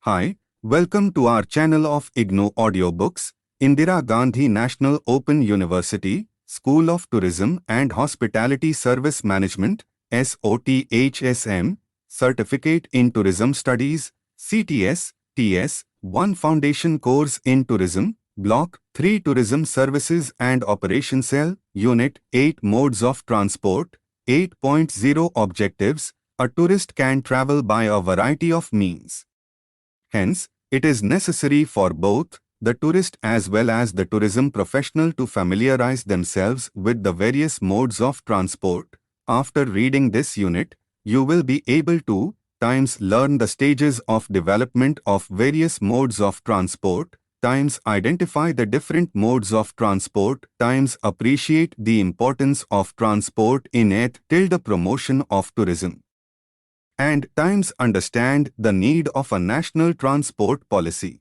Hi, welcome to our channel of IGNOU audiobooks, Indira Gandhi National Open University, School of Tourism and Hospitality Service Management, SOTHSM, Certificate in Tourism Studies, CTS, TS, 1 Foundation Course in Tourism, Block-3 Tourism Services and Operation Cell, Unit-8 Modes of Transport, 8.0 Objectives. A tourist can travel by a variety of means. Hence, it is necessary for both the tourist as well as the tourism professional to familiarize themselves with the various modes of transport. After reading this unit, you will be able to learn the stages of development of various modes of transport, identify the different modes of transport, appreciate the importance of transport in it till the promotion of tourism, and understand the need of a national transport policy.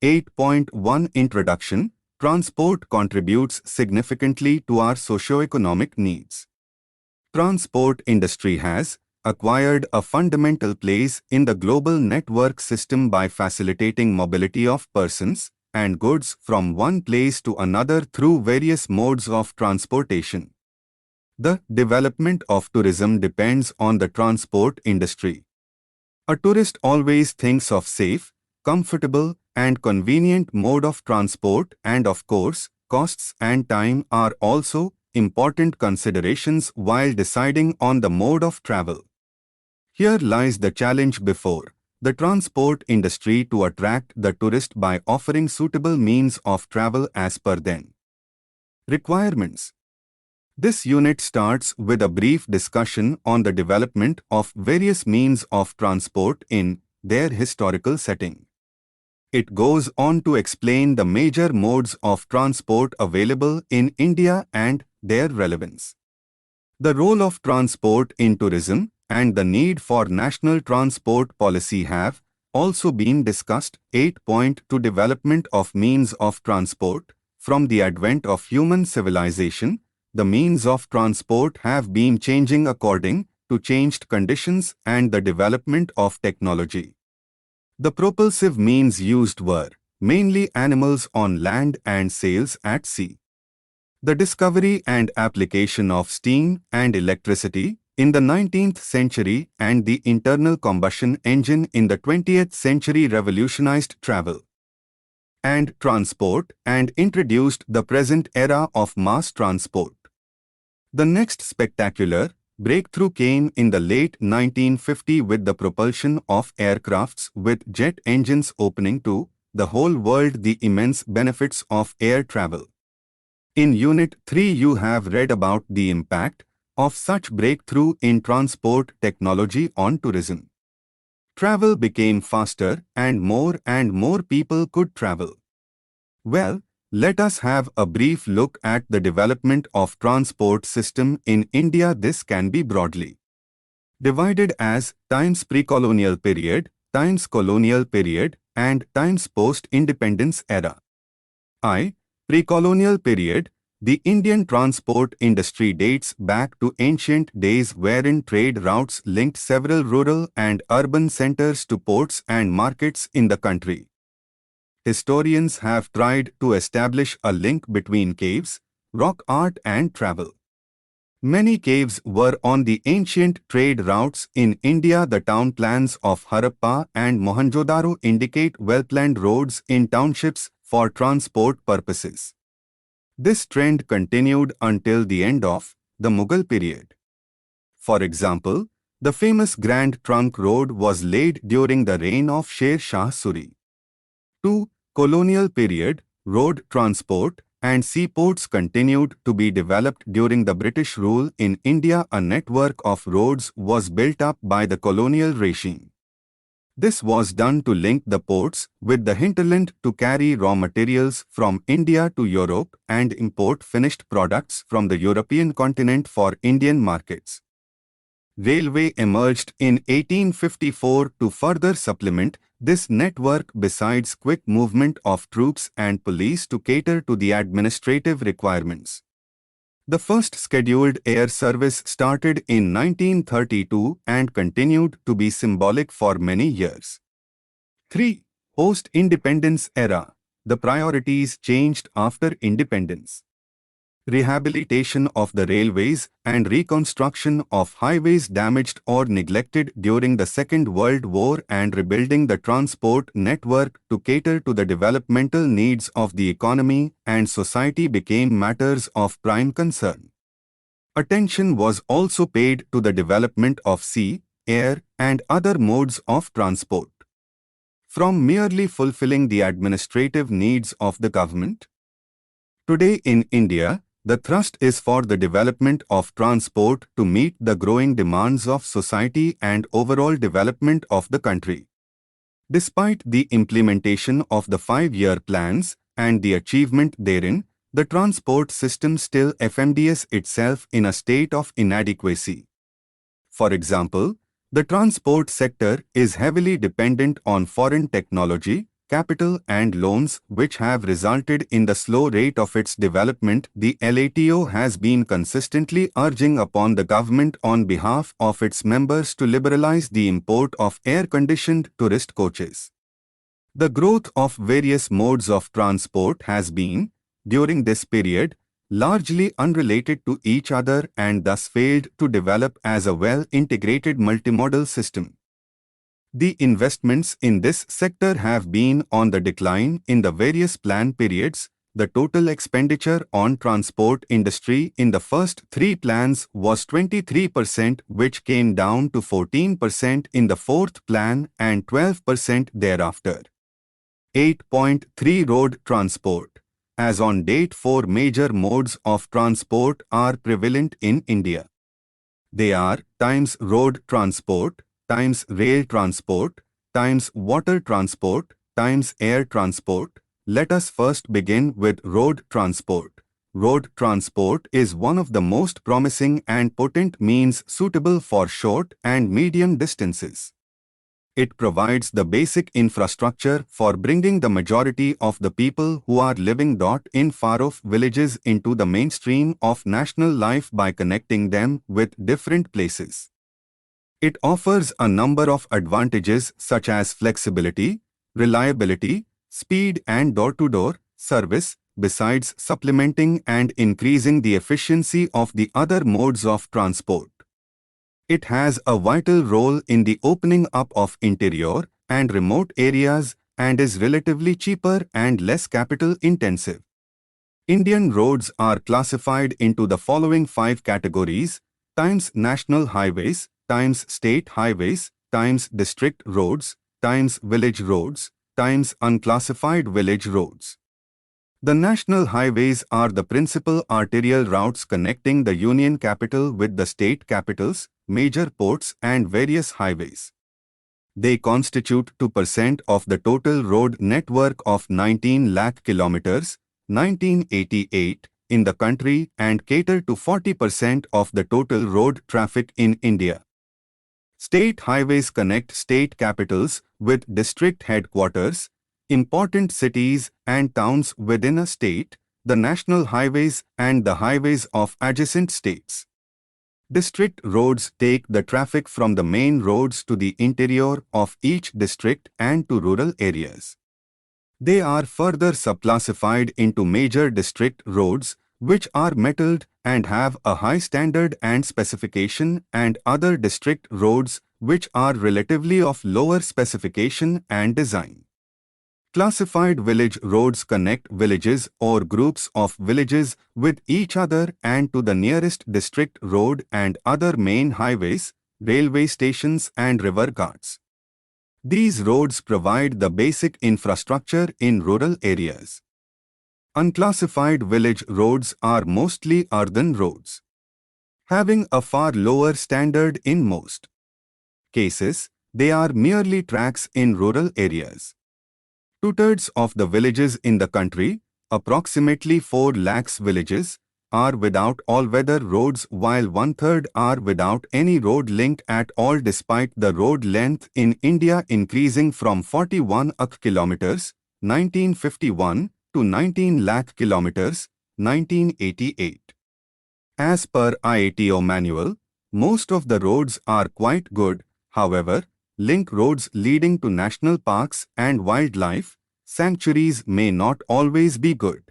8.1 Introduction. Transport contributes significantly to our socio-economic needs. Transport industry has acquired a fundamental place in the global network system by facilitating mobility of persons and goods from one place to another through various modes of transportation. The development of tourism depends on the transport industry. A tourist always thinks of safe, comfortable, and convenient mode of transport, and of course, costs and time are also important considerations while deciding on the mode of travel. Here lies the challenge before the transport industry to attract the tourist by offering suitable means of travel as per their requirements. This unit starts with a brief discussion on the development of various means of transport in their historical setting. It goes on to explain the major modes of transport available in India and their relevance. The role of transport in tourism and the need for national transport policy have also been discussed. 8.2 Development of means of transport. From the advent of human civilization, the means of transport have been changing according to changed conditions and the development of technology. The propulsive means used were mainly animals on land and sails at sea. The discovery and application of steam and electricity in the 19th century and the internal combustion engine in the 20th century revolutionized travel and transport and introduced the present era of mass transport. The next spectacular breakthrough came in the late 1950s with the propulsion of aircrafts with jet engines, opening to the whole world the immense benefits of air travel. In Unit 3 you have read about the impact of such breakthrough in transport technology on tourism. Travel became faster and more people could travel. Well, let us have a brief look at the development of transport system in India. This can be broadly divided as times pre-colonial period, times colonial period, and times post-independence era. Pre-colonial period. The Indian transport industry dates back to ancient days wherein trade routes linked several rural and urban centers to ports and markets in the country. Historians have tried to establish a link between caves, rock art and travel. Many caves were on the ancient trade routes in India. The town plans of Harappa and Mohenjo-daro indicate well-planned roads in townships for transport purposes. This trend continued until the end of the Mughal period. For example, the famous Grand Trunk Road was laid during the reign of Sher Shah Suri. 2. Colonial period, road transport and seaports continued to be developed during the British rule in India. A network of roads was built up by the colonial regime. This was done to link the ports with the hinterland to carry raw materials from India to Europe and import finished products from the European continent for Indian markets. Railway emerged in 1854 to further supplement this network besides quick movement of troops and police to cater to the administrative requirements. The first scheduled air service started in 1932 and continued to be symbolic for many years. 3. Post-independence era. The priorities changed after independence. Rehabilitation of the railways and reconstruction of highways damaged or neglected during the Second World War and rebuilding the transport network to cater to the developmental needs of the economy and society became matters of prime concern. Attention was also paid to the development of sea, air, and other modes of transport. From merely fulfilling the administrative needs of the government. Today in India, the thrust is for the development of transport to meet the growing demands of society and overall development of the country. Despite the implementation of the 5-year plans and the achievement therein, the transport system still FMDs itself in a state of inadequacy. For example, the transport sector is heavily dependent on foreign technology, capital and loans which have resulted in the slow rate of its development. The LATO has been consistently urging upon the government on behalf of its members to liberalize the import of air-conditioned tourist coaches. The growth of various modes of transport has been, during this period, largely unrelated to each other and thus failed to develop as a well-integrated multimodal system. The investments in this sector have been on the decline in the various plan periods. The total expenditure on transport industry in the first 3 plans was 23%, which came down to 14% in the 4th plan and 12% thereafter. 8.3 Road transport. As on date, 4 major modes of transport are prevalent in India. They are times road transport, times rail transport, times water transport, times air transport. Let us first begin with road transport. Road transport is one of the most promising and potent means suitable for short and medium distances. It provides the basic infrastructure for bringing the majority of the people who are living in far-off villages into the mainstream of national life by connecting them with different places. It offers a number of advantages such as flexibility, reliability, speed and door-to-door service, besides supplementing and increasing the efficiency of the other modes of transport. It has a vital role in the opening up of interior and remote areas and is relatively cheaper and less capital-intensive. Indian roads are classified into the following 5 categories: times national highways, times state highways, times district roads, times village roads, times unclassified village roads. The national highways are the principal arterial routes connecting the union capital with the state capitals, major ports and various highways. They constitute 2% of the total road network of 19 lakh kilometers, 1988, in the country and cater to 40% of the total road traffic in India. State highways connect state capitals with district headquarters, important cities and towns within a state, the national highways and the highways of adjacent states. District roads take the traffic from the main roads to the interior of each district and to rural areas. They are further subclassified into major district roads, which are metalled and have a high standard and specification, and other district roads, which are relatively of lower specification and design. Classified village roads connect villages or groups of villages with each other and to the nearest district road and other main highways, railway stations and river ghats. These roads provide the basic infrastructure in rural areas. Unclassified village roads are mostly earthen roads, having a far lower standard in most cases. They are merely tracks in rural areas. 2/3 of the villages in the country, approximately 4 lakhs villages, are without all-weather roads while 1/3 are without any road link at all, despite the road length in India increasing from 41 lakh kilometers, 1951, to 19 lakh kilometers, 1988. As per IATO manual, most of the roads are quite good. However, link roads leading to national parks and wildlife sanctuaries may not always be good.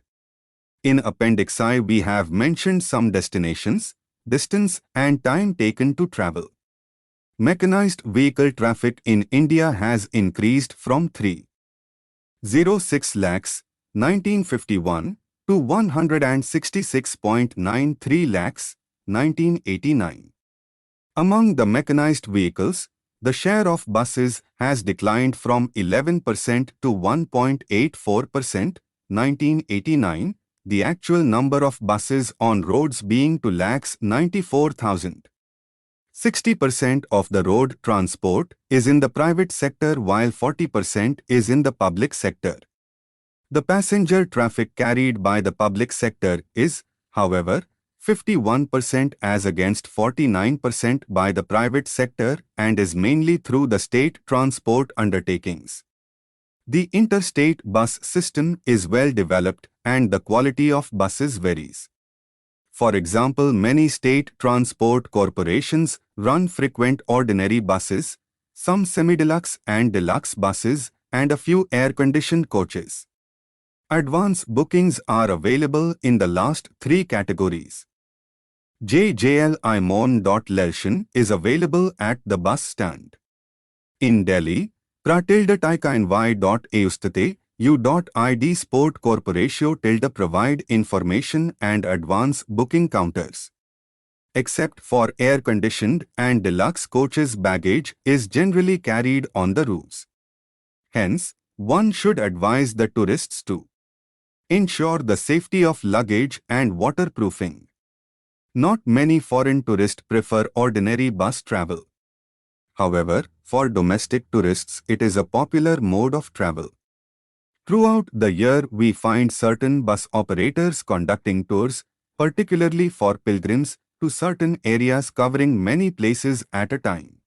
In Appendix I, we have mentioned some destinations, distance and time taken to travel. Mechanized vehicle traffic in India has increased from 3.06 lakhs 1951 to 166.93 lakhs 1989. Among the mechanized vehicles, the share of buses has declined from 11% to 1.84% 1989, the actual number of buses on roads being 2,94,000. 60% of the road transport is in the private sector while 40% is in the public sector. The passenger traffic carried by the public sector is, however, 51% as against 49% by the private sector and is mainly through the state transport undertakings. The interstate bus system is well developed and the quality of buses varies. For example, many state transport corporations run frequent ordinary buses, some semi-deluxe and deluxe buses, and a few air-conditioned coaches. Advance bookings are available in the last three categories. JJLIMON.Lelshan is available at the bus stand. In Delhi, pratilda-tikainvai.austate u.id Sport Corporatio provide information and advance booking counters. Except for air-conditioned and deluxe coaches, baggage is generally carried on the roofs. Hence, one should advise the tourists to ensure the safety of luggage and waterproofing. Not many foreign tourists prefer ordinary bus travel. However, for domestic tourists it is a popular mode of travel. Throughout the year we find certain bus operators conducting tours, particularly for pilgrims, to certain areas covering many places at a time.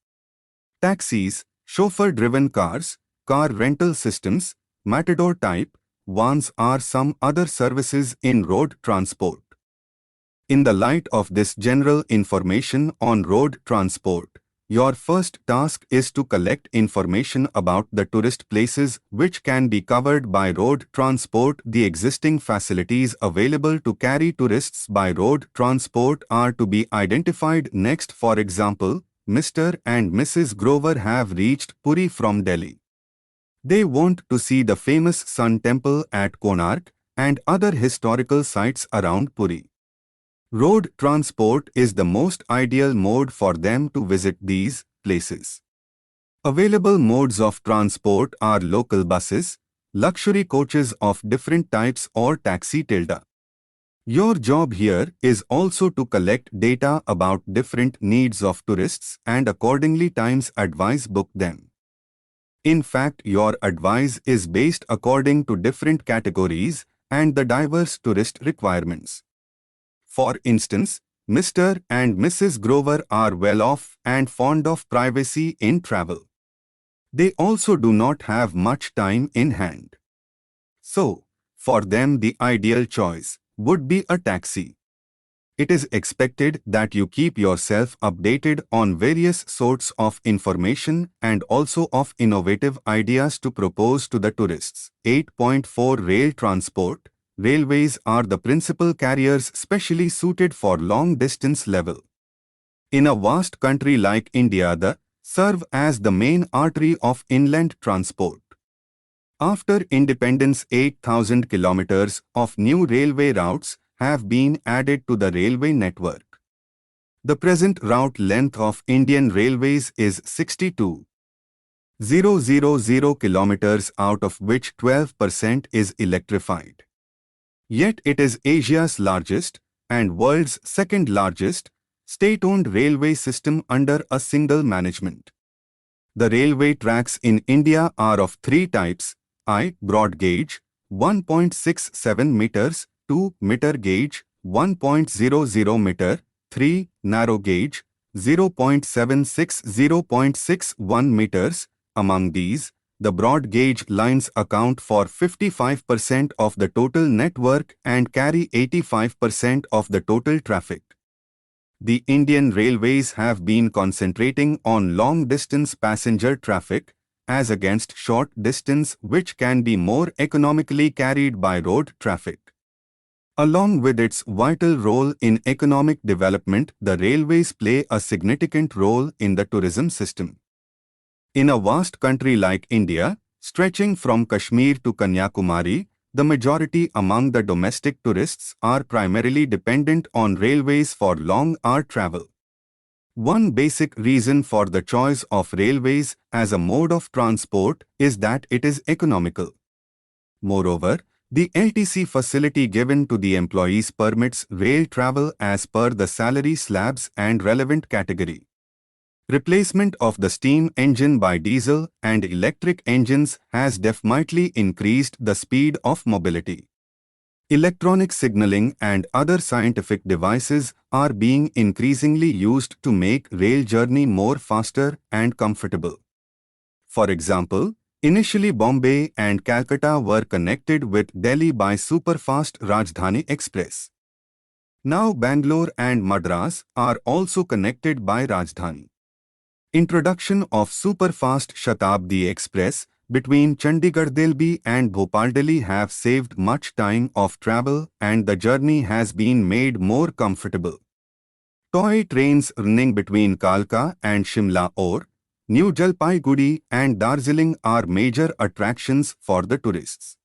Taxis, chauffeur-driven cars, car rental systems, matador type vans are some other services in road transport. In the light of this general information on road transport, your first task is to collect information about the tourist places which can be covered by road transport. The existing facilities available to carry tourists by road transport are to be identified next. For example, Mr. and Mrs. Grover have reached Puri from Delhi. They want to see the famous Sun Temple at Konark and other historical sites around Puri. Road transport is the most ideal mode for them to visit these places. Available modes of transport are local buses, luxury coaches of different types or taxi. Your job here is also to collect data about different needs of tourists and accordingly times advise book them. In fact, your advice is based according to different categories and the diverse tourist requirements. For instance, Mr. and Mrs. Grover are well off and fond of privacy in travel. They also do not have much time in hand. So, for them the ideal choice would be a taxi. It is expected that you keep yourself updated on various sorts of information and also of innovative ideas to propose to the tourists. 8.4 Rail transport. Railways are the principal carriers specially suited for long-distance level. In a vast country like India, they serve as the main artery of inland transport. After independence, 8,000 kilometers of new railway routes have been added to the railway network. The present route length of Indian Railways is 62,000 kilometers, out of which 12% is electrified. Yet it is Asia's largest and world's second largest state-owned railway system under a single management. The railway tracks in India are of three types: I. Broad gauge, 1.67 meters, 2. Meter gauge, 1.00 meter, 3. Narrow gauge, 0.76-0.61 meters. Among these, the broad gauge lines account for 55% of the total network and carry 85% of the total traffic. the Indian railways have been concentrating on long-distance passenger traffic as against short distance, which can be more economically carried by road traffic. Along with its vital role in economic development, the railways play a significant role in the tourism system. In a vast country like India, stretching from Kashmir to Kanyakumari, the majority among the domestic tourists are primarily dependent on railways for long-hour travel. One basic reason for the choice of railways as a mode of transport is that it is economical. Moreover, the LTC facility given to the employees permits rail travel as per the salary slabs and relevant category. Replacement of the steam engine by diesel and electric engines has definitely increased the speed of mobility. Electronic signaling and other scientific devices are being increasingly used to make rail journey more faster and comfortable. For example, initially Bombay and Calcutta were connected with Delhi by superfast Rajdhani Express. Now Bangalore and Madras are also connected by Rajdhani. Introduction of superfast Shatabdi Express between Chandigarh Delhi and Bhopal Delhi have saved much time of travel and the journey has been made more comfortable. Toy trains running between Kalka and Shimla or New Jalpaiguri and Darjeeling are major attractions for the tourists.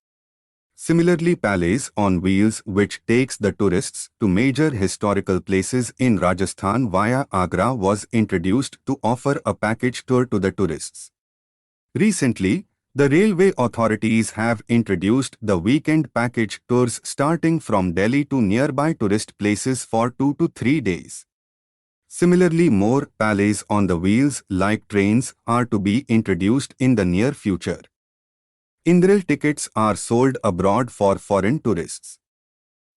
Similarly, Palace on Wheels, which takes the tourists to major historical places in Rajasthan via Agra, was introduced to offer a package tour to the tourists. Recently, the railway authorities have introduced the weekend package tours starting from Delhi to nearby tourist places for 2 to 3 days. Similarly, more Palace on the Wheels like trains are to be introduced in the near future. Indira tickets are sold abroad for foreign tourists.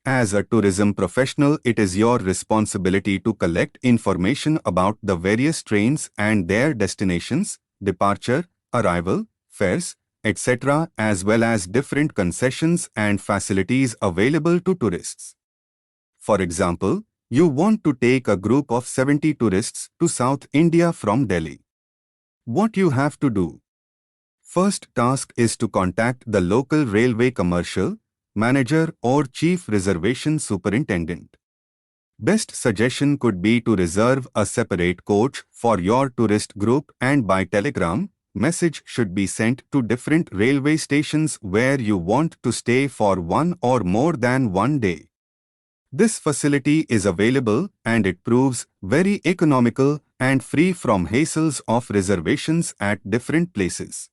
As a tourism professional, it is your responsibility to collect information about the various trains and their destinations, departure, arrival, fares, etc., as well as different concessions and facilities available to tourists. For example, you want to take a group of 70 tourists to South India from Delhi. What you have to do? First task is to contact the local railway commercial manager or chief reservation superintendent. Best suggestion could be to reserve a separate coach for your tourist group, and by telegram, message should be sent to different railway stations where you want to stay for 1 or more than 1 day. This facility is available and it proves very economical and free from hassles of reservations at different places.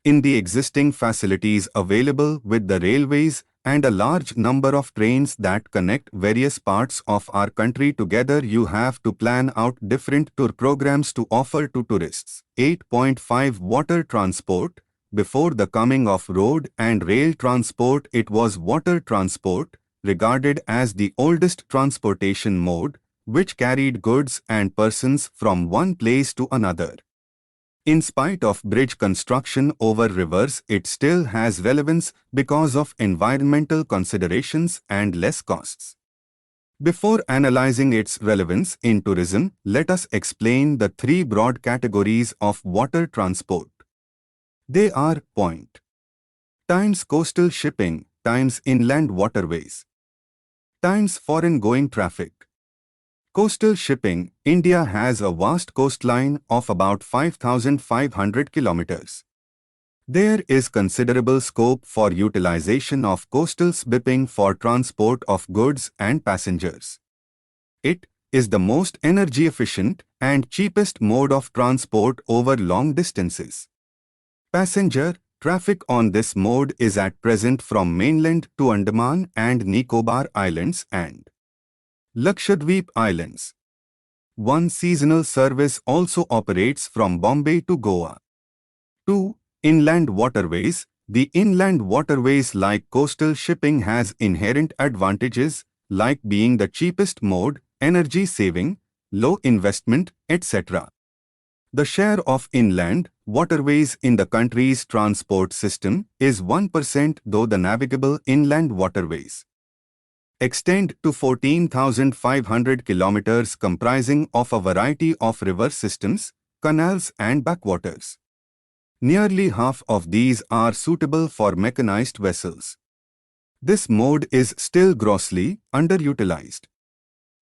In the existing facilities available with the railways and a large number of trains that connect various parts of our country together, you have to plan out different tour programs to offer to tourists. 8.5 Water transport. Before the coming of road and rail transport, it was water transport, regarded as the oldest transportation mode, which carried goods and persons from one place to another. In spite of bridge construction over rivers, it still has relevance because of environmental considerations and less costs. Before analyzing its relevance in tourism, let us explain the 3 broad categories of water transport. They are point times coastal shipping times inland waterways times foreign-going traffic. Coastal shipping. India has a vast coastline of about 5,500 kilometers. There is considerable scope for utilization of coastal shipping for transport of goods and passengers. It is the most energy efficient and cheapest mode of transport over long distances. Passenger traffic on this mode is at present from mainland to Andaman and Nicobar Islands and Lakshadweep Islands. One seasonal service also operates from Bombay to Goa. 2. Inland waterways. The inland waterways, like coastal shipping, has inherent advantages like being the cheapest mode, energy saving, low investment, etc. The share of inland waterways in the country's transport system is 1%, though the navigable inland waterways extend to 14,500 kilometers comprising of a variety of river systems, canals and backwaters. Nearly half of these are suitable for mechanized vessels. This mode is still grossly underutilized.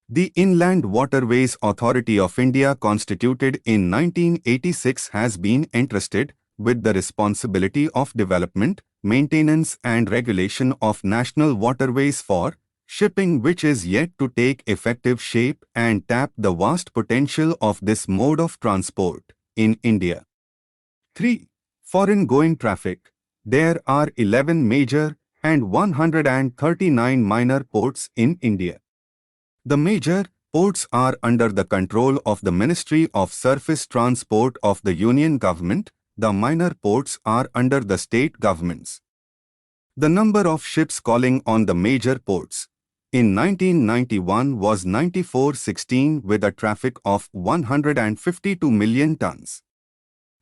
The Inland Waterways Authority of India, constituted in 1986, has been entrusted with the responsibility of development, maintenance and regulation of national waterways for shipping, which is yet to take effective shape and tap the vast potential of this mode of transport in India. 3. Foreign-going traffic. There are 11 major and 139 minor ports in India. The major ports are under the control of the Ministry of Surface Transport of the Union Government. The minor ports are under the state governments. The number of ships calling on the major ports in 1991 was 9416 with a traffic of 152 million tons.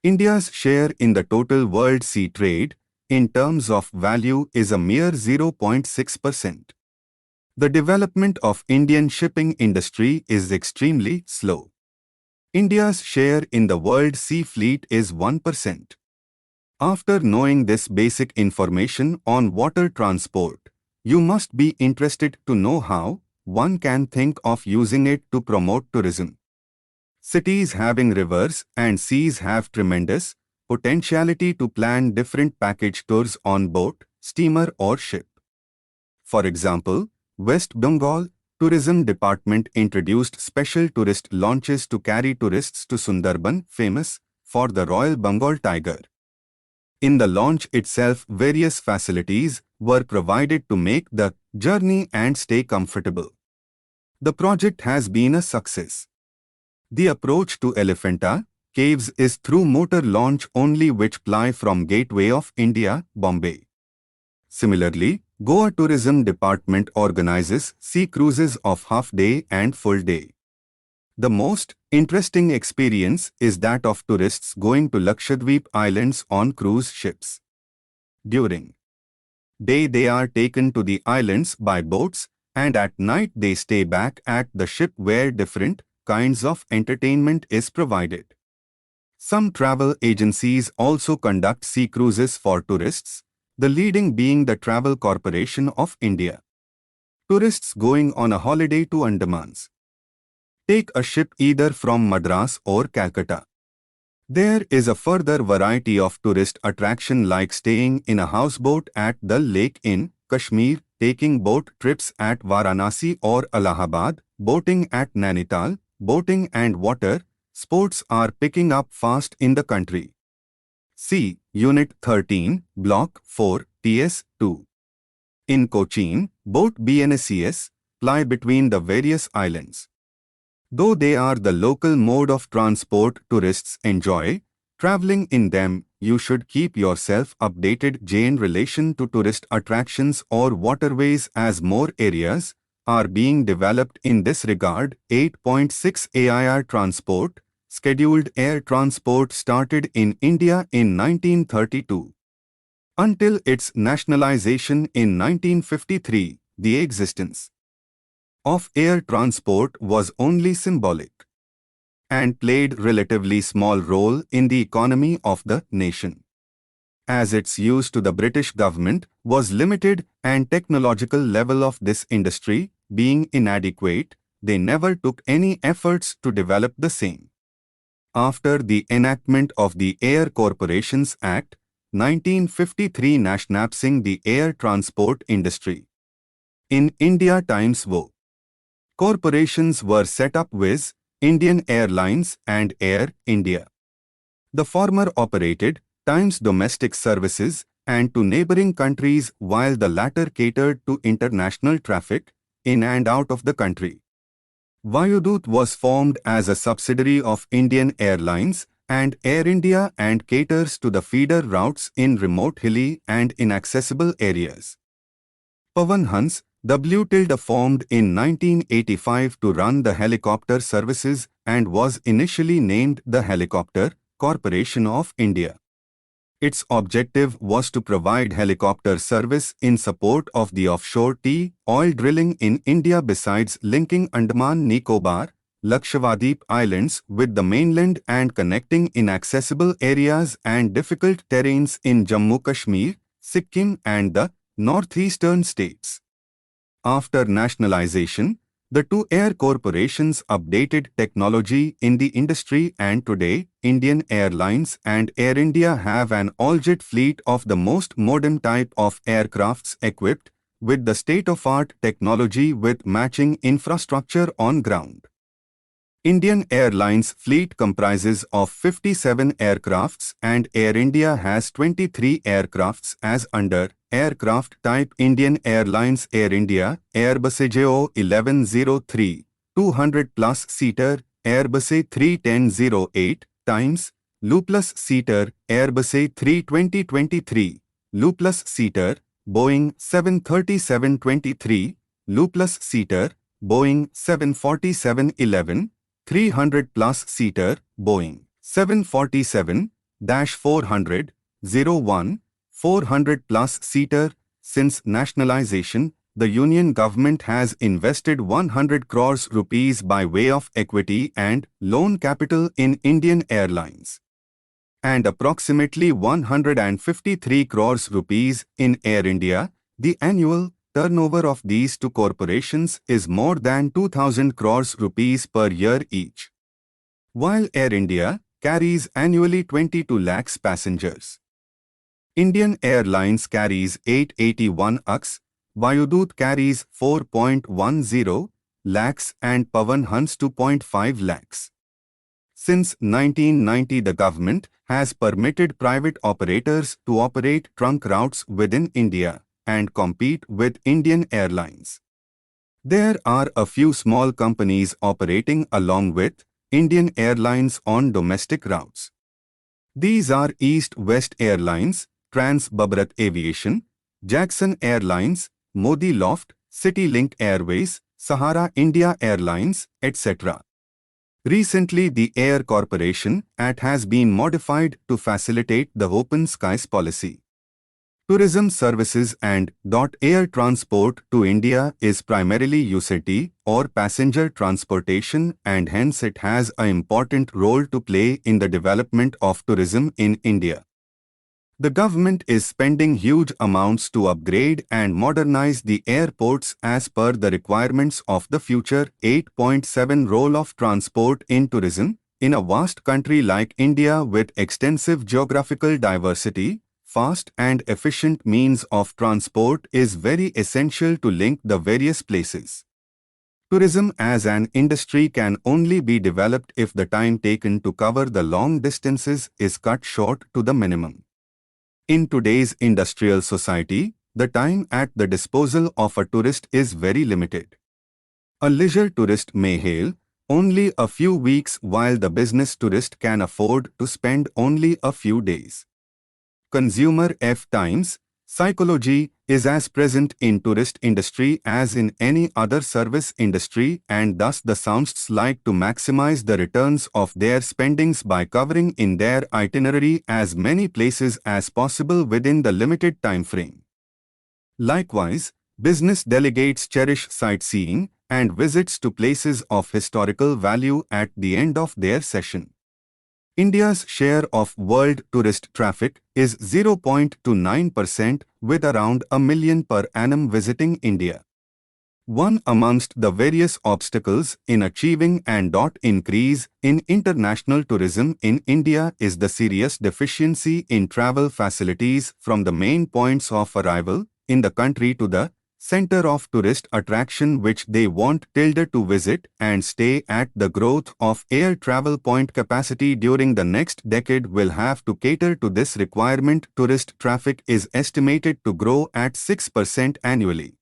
India's share in the total world sea trade, in terms of value, is a mere 0.6%. The development of Indian shipping industry is extremely slow. India's share in the world sea fleet is 1%. After knowing this basic information on water transport, you must be interested to know how one can think of using it to promote tourism. Cities having rivers and seas have tremendous potentiality to plan different package tours on boat, steamer or ship. For example, West Bengal Tourism Department introduced special tourist launches to carry tourists to Sundarban, famous for the Royal Bengal tiger. In the launch itself, various facilities were provided to make the journey and stay comfortable. The project has been a success. The approach to Elephanta Caves is through motor launch only, which ply from Gateway of India, Bombay. Similarly, Goa Tourism Department organizes sea cruises of half-day and full-day. The most interesting experience is that of tourists going to Lakshadweep Islands on cruise ships. During day they are taken to the islands by boats, and at night they stay back at the ship where different kinds of entertainment is provided. Some travel agencies also conduct sea cruises for tourists, the leading being the Travel Corporation of India. Tourists going on a holiday to Andamans take a ship either from Madras or Calcutta. There is a further variety of tourist attraction like staying in a houseboat at Dal Lake in Kashmir, taking boat trips at Varanasi or Allahabad, boating at Nainital. Boating and water sports are picking up fast in the country. See Unit 13, Block 4, TS2. In Cochin, boat BNSCS ply between the various islands. Though they are the local mode of transport tourists enjoy traveling in them, you should keep yourself updated in relation to tourist attractions or waterways as more areas are being developed in this regard. 8.6 AIR Transport. Scheduled air transport started in India in 1932. Until its nationalization in 1953, the existence of air transport was only symbolic and played relatively small role in the economy of the nation. As its use to the British government was limited and technological level of this industry being inadequate, they never took any efforts to develop the same. After the enactment of the Air Corporations Act, 1953 nationalizing the air transport industry in India times wo corporations were set up with Indian Airlines and Air India. The former operated times domestic services and to neighboring countries, while the latter catered to international traffic in and out of the country. Vayudut was formed as a subsidiary of Indian Airlines and Air India and caters to the feeder routes in remote hilly and inaccessible areas. Pawan Hans W. formed in 1985 to run the helicopter services and was initially named the Helicopter Corporation of India. Its objective was to provide helicopter service in support of the offshore oil drilling in India besides linking Andaman Nicobar, Lakshadweep Islands with the mainland and connecting inaccessible areas and difficult terrains in Jammu Kashmir, Sikkim and the northeastern states. After nationalization, the two air corporations updated technology in the industry, and today, Indian Airlines and Air India have an all-jet fleet of the most modern type of aircrafts equipped with the state-of-art technology with matching infrastructure on ground. Indian Airlines fleet comprises of 57 aircrafts and Air India has 23 aircrafts as under aircraft type. Indian Airlines Air India Airbus AJ1103 200 plus seater Airbus A31008 times Lu plus seater Airbus A32023 Lu plus seater Boeing 737-23 Lu plus seater Boeing 747-11 300 plus seater Boeing 747-400 01 400 plus seater. Since nationalization, the Union government has invested 100 crores rupees by way of equity and loan capital in Indian Airlines and approximately 153 crores rupees in Air India. The annual turnover of these two corporations is more than 2,000 crores rupees per year each, while Air India carries annually 22 lakhs passengers. Indian Airlines carries 881 AX, Vayudoot carries 4.10 lakhs and Pawan Hans 2.5 lakhs. Since 1990, the government has permitted private operators to operate trunk routes within India and compete with Indian Airlines. There are a few small companies operating along with Indian Airlines on domestic routes. These are East West Airlines, Trans Bharat Aviation, Jackson Airlines, Modi Loft, CityLink Airways, Sahara India Airlines, etc. Recently, the Air Corporation Act has been modified to facilitate the open skies policy. Tourism services and air transport to India is primarily UCT or passenger transportation, and hence it has an important role to play in the development of tourism in India. The government is spending huge amounts to upgrade and modernize the airports as per the requirements of the future 8.7 role of transport in tourism. In a vast country like India with extensive geographical diversity, fast and efficient means of transport is very essential to link the various places. Tourism as an industry can only be developed if the time taken to cover the long distances is cut short to the minimum. In today's industrial society, the time at the disposal of a tourist is very limited. A leisure tourist may hail only a few weeks, while the business tourist can afford to spend only a few days. Consumer times psychology is as present in tourist industry as in any other service industry, and thus the sounds like to maximize the returns of their spendings by covering in their itinerary as many places as possible within the limited time frame. Likewise, business delegates cherish sightseeing and visits to places of historical value at the end of their session. India's share of world tourist traffic is 0.29%, with around 1 million per annum visiting India. One amongst the various obstacles in achieving an increase in international tourism in India is the serious deficiency in travel facilities from the main points of arrival in the country to the center of tourist attraction which they want to visit and stay at. The growth of air travel point capacity during the next decade will have to cater to this requirement. Tourist traffic is estimated to grow at 6% annually.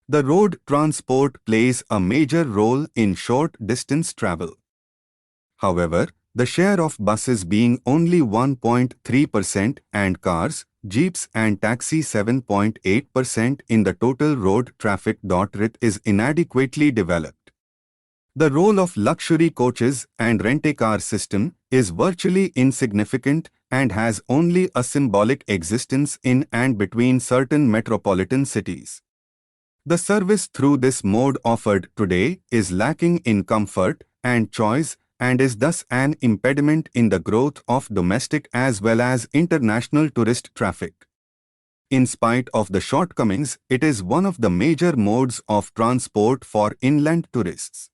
The road transport plays a major role in short-distance travel. However, the share of buses being only 1.3% and cars, jeeps and taxi 7.8% in the total road traffic. Is inadequately developed. The role of luxury coaches and rent-a-car system is virtually insignificant and has only a symbolic existence in and between certain metropolitan cities. The service through this mode offered today is lacking in comfort and choice and is thus an impediment in the growth of domestic as well as international tourist traffic. In spite of the shortcomings, it is one of the major modes of transport for inland tourists.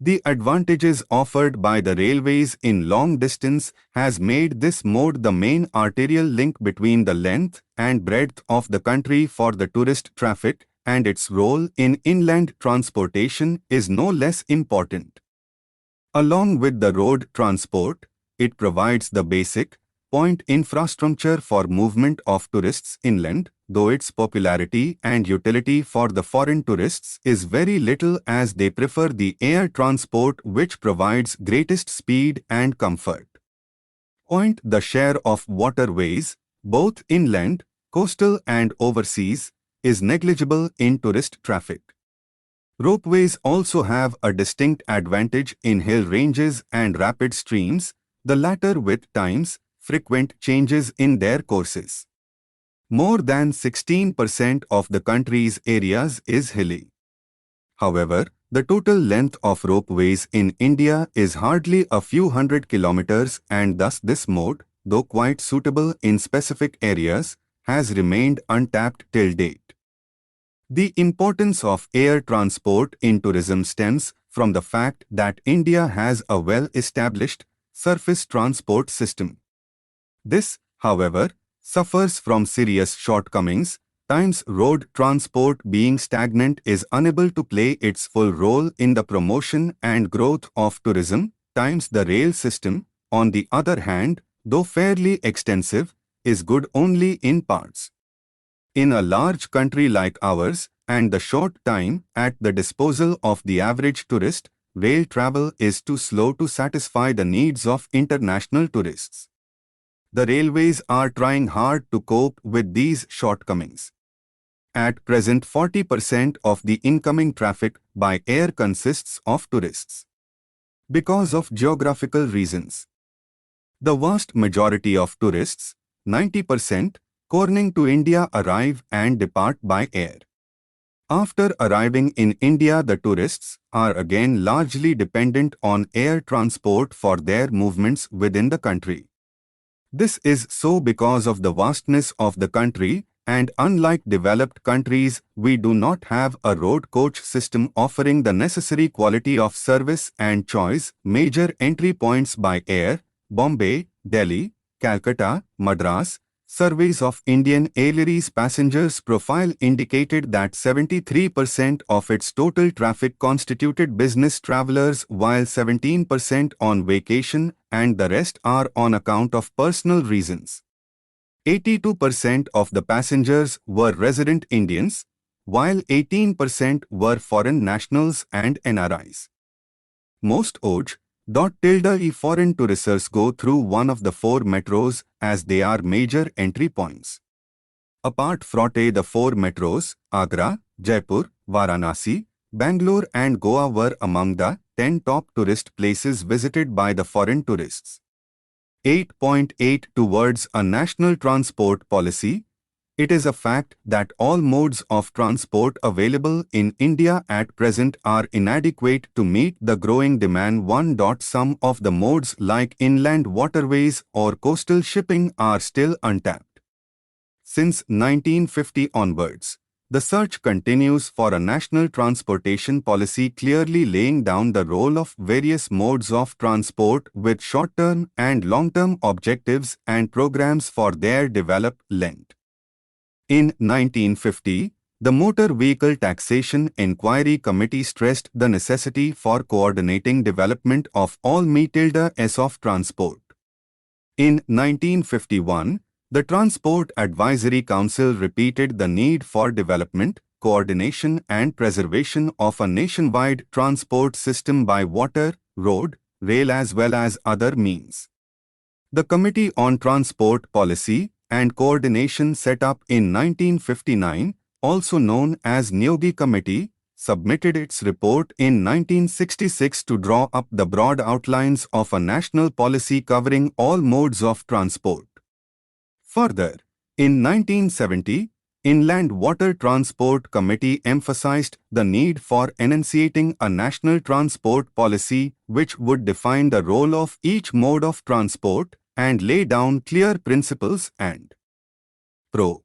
The advantages offered by the railways in long distance has made this mode the main arterial link between the length and breadth of the country for the tourist traffic, and its role in inland transportation is no less important. Along with the road transport, it provides the basic point infrastructure for movement of tourists inland, though its popularity and utility for the foreign tourists is very little as they prefer the air transport which provides greatest speed and comfort. The share of waterways, both inland, coastal and overseas, is negligible in tourist traffic. Ropeways also have a distinct advantage in hill ranges and rapid streams, the latter with times frequent changes in their courses. More than 16% of the country's areas is hilly. However, the total length of ropeways in India is hardly a few hundred kilometers, and thus this mode, though quite suitable in specific areas, has remained untapped till date. The importance of air transport in tourism stems from the fact that India has a well-established surface transport system. This, however, suffers from serious shortcomings. Times road transport being stagnant is unable to play its full role in the promotion and growth of tourism. Times the rail system, on the other hand, though fairly extensive, is good only in parts. In a large country like ours, and the short time at the disposal of the average tourist, rail travel is too slow to satisfy the needs of international tourists. The railways are trying hard to cope with these shortcomings. At present, 40% of the incoming traffic by air consists of tourists. Because of geographical reasons, the vast majority of tourists, 90%, coming to India arrive and depart by air. After arriving in India, the tourists are again largely dependent on air transport for their movements within the country. This is so because of the vastness of the country, and unlike developed countries, we do not have a road coach system offering the necessary quality of service and choice. Major entry points by air: Bombay, Delhi, Calcutta, Madras. Surveys of Indian Airlines passengers profile indicated that 73% of its total traffic constituted business travelers, while 17% on vacation and the rest are on account of personal reasons. 82% of the passengers were resident Indians, while 18% were foreign nationals and NRIs. Most foreign tourists go through one of the four metros as they are major entry points. Apart from the four metros, Agra, Jaipur, Varanasi, Bangalore and Goa were among the 10 top tourist places visited by the foreign tourists. 8.8 Towards a national transport policy. It is a fact that all modes of transport available in India at present are inadequate to meet the growing demand. Some of the modes like inland waterways or coastal shipping are still untapped. Since 1950 onwards, the search continues for a national transportation policy clearly laying down the role of various modes of transport with short-term and long-term objectives and programs for their development. In 1950, the Motor Vehicle Taxation Inquiry Committee stressed the necessity for coordinating development of all methods of transport. In 1951, the Transport Advisory Council repeated the need for development, coordination and preservation of a nationwide transport system by water, road, rail as well as other means. The Committee on Transport Policy and Coordination set up in 1959, also known as Nyogi Committee, submitted its report in 1966 to draw up the broad outlines of a national policy covering all modes of transport. Further, in 1970, Inland Water Transport Committee emphasized the need for enunciating a national transport policy which would define the role of each mode of transport and lay down clear principles and pro